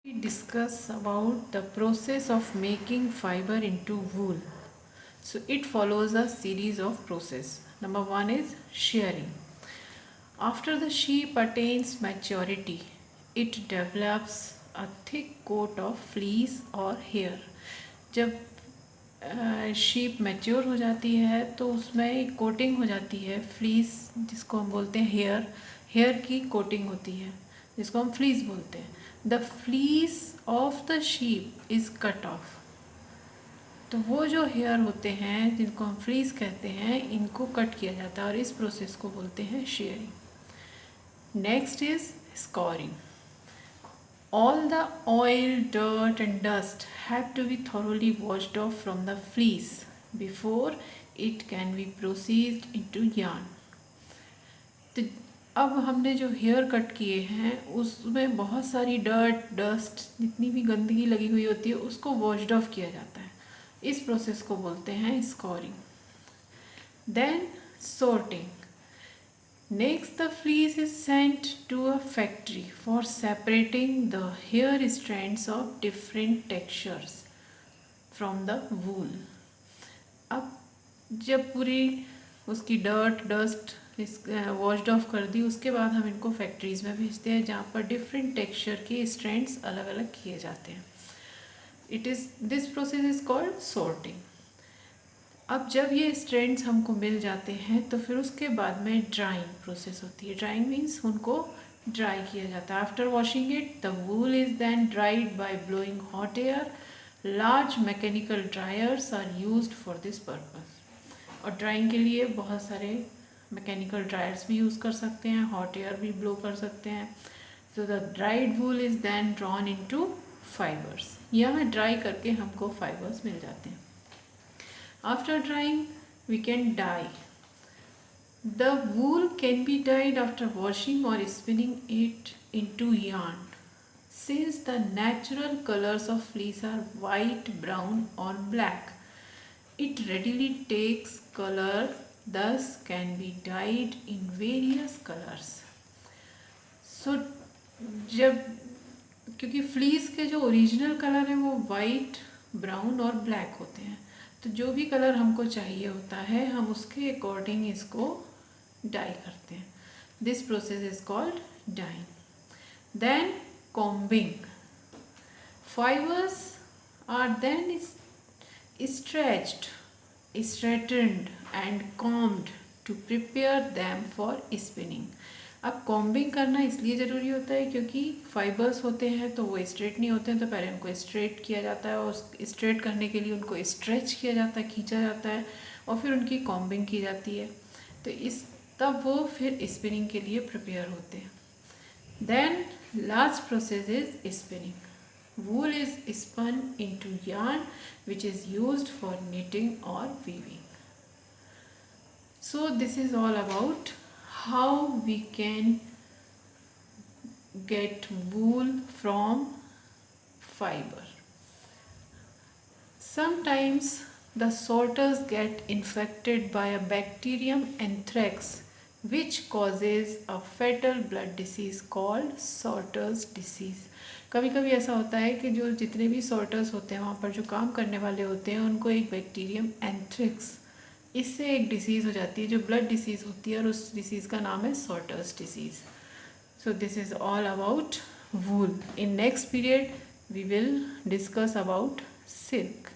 We discuss about the process of making fiber into wool. So it follows a series of process. Number one is shearing. After the sheep attains maturity, it develops a thick coat of fleece or hair. जब sheep mature हो जाती है तो उसमें एक coating हो जाती है फ्लीस, जिसको हम बोलते हैं हेयर की कोटिंग होती है, जिसको हम फ्लीस बोलते हैं. The fleece of the sheep is cut off. तो वो जो हेयर होते हैं जिनको हम फ्लीस कहते हैं, इनको कट किया जाता है और इस प्रोसेस को बोलते हैं sharing. Next is scoring. All the oil, dirt and dust have to be thoroughly washed off from the fleece before it can be processed into yarn. तो अब हमने जो हेयर कट किए हैं उसमें बहुत सारी डस्ट, जितनी भी गंदगी लगी हुई होती है उसको वॉश्ड ऑफ किया जाता है. इस प्रोसेस को बोलते हैं scoring. Then sorting. Next, the fleece is sent to a factory for separating the hair strands of different textures from the wool. अब जब पूरी उसकी डस्ट वॉश्ड ऑफ कर दी, उसके बाद हम इनको फैक्ट्रीज़ में भेजते हैं जहाँ पर डिफरेंट टेक्सचर के स्ट्रैंड्स अलग अलग किए जाते हैं. This process is called sorting. अब जब ये स्ट्रैंड्स हमको मिल जाते हैं तो फिर उसके बाद में ड्राइंग प्रोसेस होती है. ड्राइंग मीन्स उनको ड्राई किया जाता है. After washing it the wool is then dried by blowing hot air. Large mechanical dryers are used for this purpose. और ड्राइंग के लिए बहुत सारे मैकेनिकल ड्रायर्स भी यूज़ कर सकते हैं, हॉट एयर भी ब्लो कर सकते हैं. So the dried wool is then drawn into fibres. यहाँ ड्राई करके हमको फाइबर्स मिल जाते हैं. After drying, we can dye. The wool can be dyed after washing or spinning it into yarn. Since the natural colors of fleece are white, brown or black, it readily takes color, thus can be dyed in various colors. So, क्योंकि fleece के जो original colour है वो white, brown और black होते हैं, तो जो भी कलर हमको चाहिए होता है हम उसके अकॉर्डिंग इसको डाई करते हैं. This process is called dyeing. Then combing. Fibres are then stretched, straightened and combed to prepare them for spinning. अब कॉम्बिंग करना इसलिए ज़रूरी होता है क्योंकि फाइबर्स होते हैं तो वो स्ट्रेट नहीं होते हैं, तो पहले उनको स्ट्रेट किया जाता है और स्ट्रेट करने के लिए उनको स्ट्रेच किया जाता है, खींचा जाता है और फिर उनकी कॉम्बिंग की जाती है. तो तब वो फिर स्पिनिंग के लिए प्रिपेयर होते हैं. Then last process is spinning. Wool is spun into yarn which is used for knitting or weaving. So this is all about how we can get wool from fiber. Sometimes the sorters get infected by a bacterium anthrax which causes a fatal blood disease called sorters disease. कभी कभी ऐसा होता है कि जो जितने भी sorters होते हैं वहाँ पर जो काम करने वाले होते हैं उनको एक बैक्टीरियम एंथ्रिक्स, इससे एक डिसीज़ हो जाती है जो ब्लड डिसीज़ होती है और उस डिसीज़ का नाम है sorters disease. So this is all about wool. In next period we will discuss about silk.